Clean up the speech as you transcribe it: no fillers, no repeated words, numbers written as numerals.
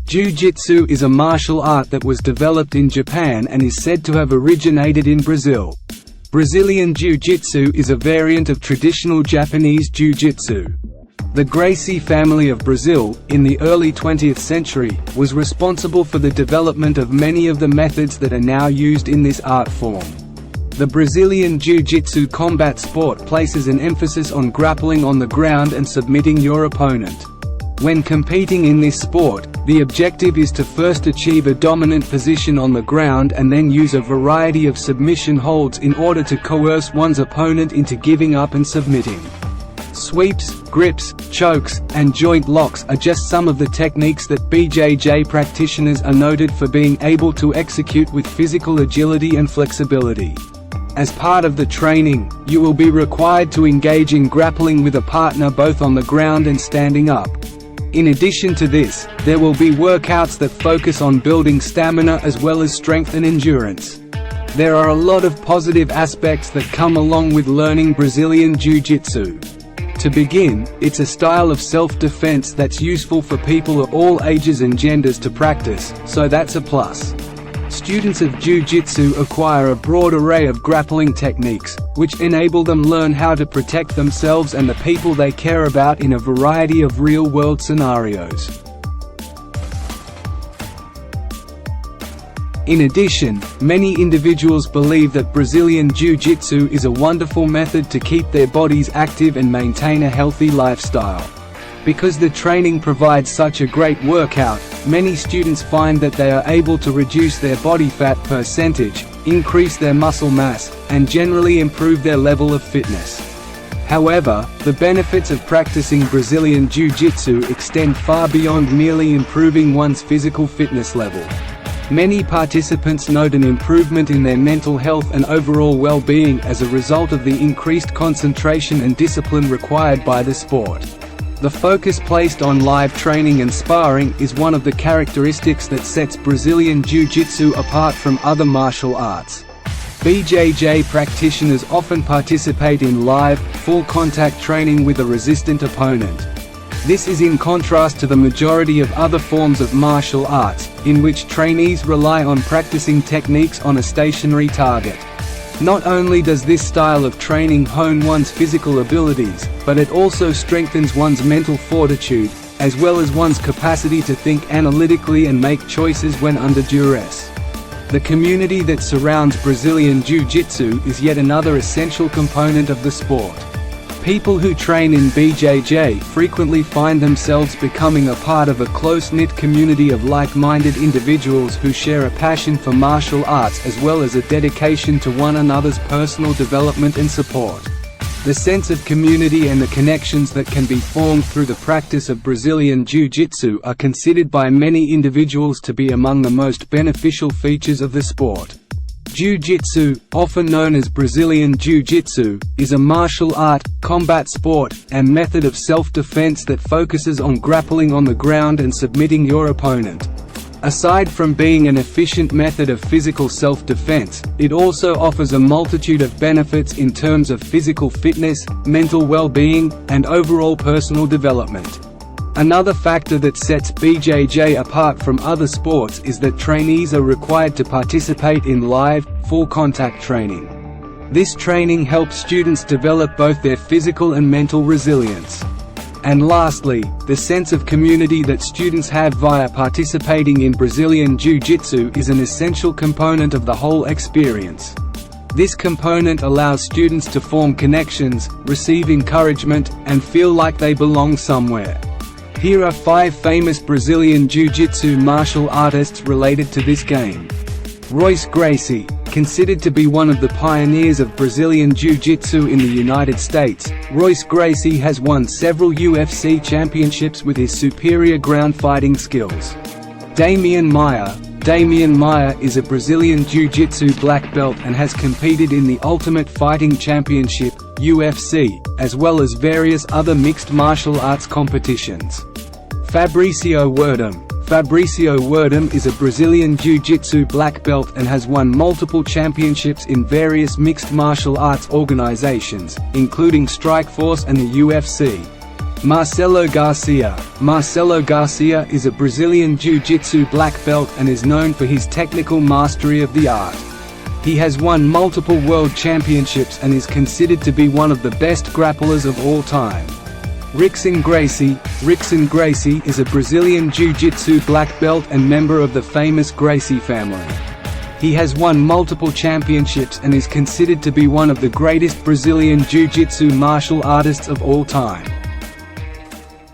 Jiu-jitsu is a martial art that was developed in Japan and is said to have originated in Brazil. Brazilian jiu-jitsu is a variant of traditional Japanese jiu-jitsu. The Gracie family of Brazil, in the early 20th century, was responsible for the development of many of the methods that are now used in this art form. The Brazilian jiu-jitsu combat sport places an emphasis on grappling on the ground and submitting your opponent. When competing in this sport, the objective is to first achieve a dominant position on the ground and then use a variety of submission holds in order to coerce one's opponent into giving up and submitting. Sweeps, grips, chokes, and joint locks are just some of the techniques that BJJ practitioners are noted for being able to execute with physical agility and flexibility. As part of the training, you will be required to engage in grappling with a partner both on the ground and standing up. In addition to this, there will be workouts that focus on building stamina as well as strength and endurance. There are a lot of positive aspects that come along with learning Brazilian Jiu-Jitsu. To begin, it's a style of self-defense that's useful for people of all ages and genders to practice, so that's a plus. Students of Jiu-Jitsu acquire a broad array of grappling techniques, which enable them learn how to protect themselves and the people they care about in a variety of real-world scenarios. In addition, many individuals believe that Brazilian Jiu-Jitsu is a wonderful method to keep their bodies active and maintain a healthy lifestyle. Because the training provides such a great workout, many students find that they are able to reduce their body fat percentage, increase their muscle mass, and generally improve their level of fitness. However, the benefits of practicing Brazilian Jiu-Jitsu extend far beyond merely improving one's physical fitness level. Many participants note an improvement in their mental health and overall well-being as a result of the increased concentration and discipline required by the sport. The focus placed on live training and sparring is one of the characteristics that sets Brazilian Jiu-Jitsu apart from other martial arts. BJJ practitioners often participate in live, full-contact training with a resistant opponent. This is in contrast to the majority of other forms of martial arts, in which trainees rely on practicing techniques on a stationary target. Not only does this style of training hone one's physical abilities, but it also strengthens one's mental fortitude, as well as one's capacity to think analytically and make choices when under duress. The community that surrounds Brazilian Jiu-Jitsu is yet another essential component of the sport. People who train in BJJ frequently find themselves becoming a part of a close-knit community of like-minded individuals who share a passion for martial arts as well as a dedication to one another's personal development and support. The sense of community and the connections that can be formed through the practice of Brazilian Jiu-Jitsu are considered by many individuals to be among the most beneficial features of the sport. Jiu-Jitsu, often known as Brazilian Jiu-Jitsu, is a martial art, combat sport, and method of self-defense that focuses on grappling on the ground and submitting your opponent. Aside from being an efficient method of physical self-defense, it also offers a multitude of benefits in terms of physical fitness, mental well-being, and overall personal development. Another factor that sets BJJ apart from other sports is that trainees are required to participate in live, full-contact training. This training helps students develop both their physical and mental resilience. And lastly, the sense of community that students have via participating in Brazilian Jiu-Jitsu is an essential component of the whole experience. This component allows students to form connections, receive encouragement, and feel like they belong somewhere. Here are 5 famous Brazilian Jiu-Jitsu martial artists related to this game. Royce Gracie, considered to be one of the pioneers of Brazilian Jiu-Jitsu in the United States, Royce Gracie has won several UFC championships with his superior ground fighting skills. Damian Maia is a Brazilian Jiu-Jitsu black belt and has competed in the Ultimate Fighting Championship (UFC), as well as various other mixed martial arts competitions. Fabricio Werdum is a Brazilian Jiu-Jitsu black belt and has won multiple championships in various mixed martial arts organizations, including Strikeforce and the UFC. Marcelo Garcia. Marcelo Garcia is a Brazilian jiu-jitsu black belt and is known for his technical mastery of the art. He has won multiple world championships and is considered to be one of the best grapplers of all time. Rickson Gracie. Rickson Gracie is a Brazilian jiu-jitsu black belt and member of the famous Gracie family. He has won multiple championships and is considered to be one of the greatest Brazilian jiu-jitsu martial artists of all time.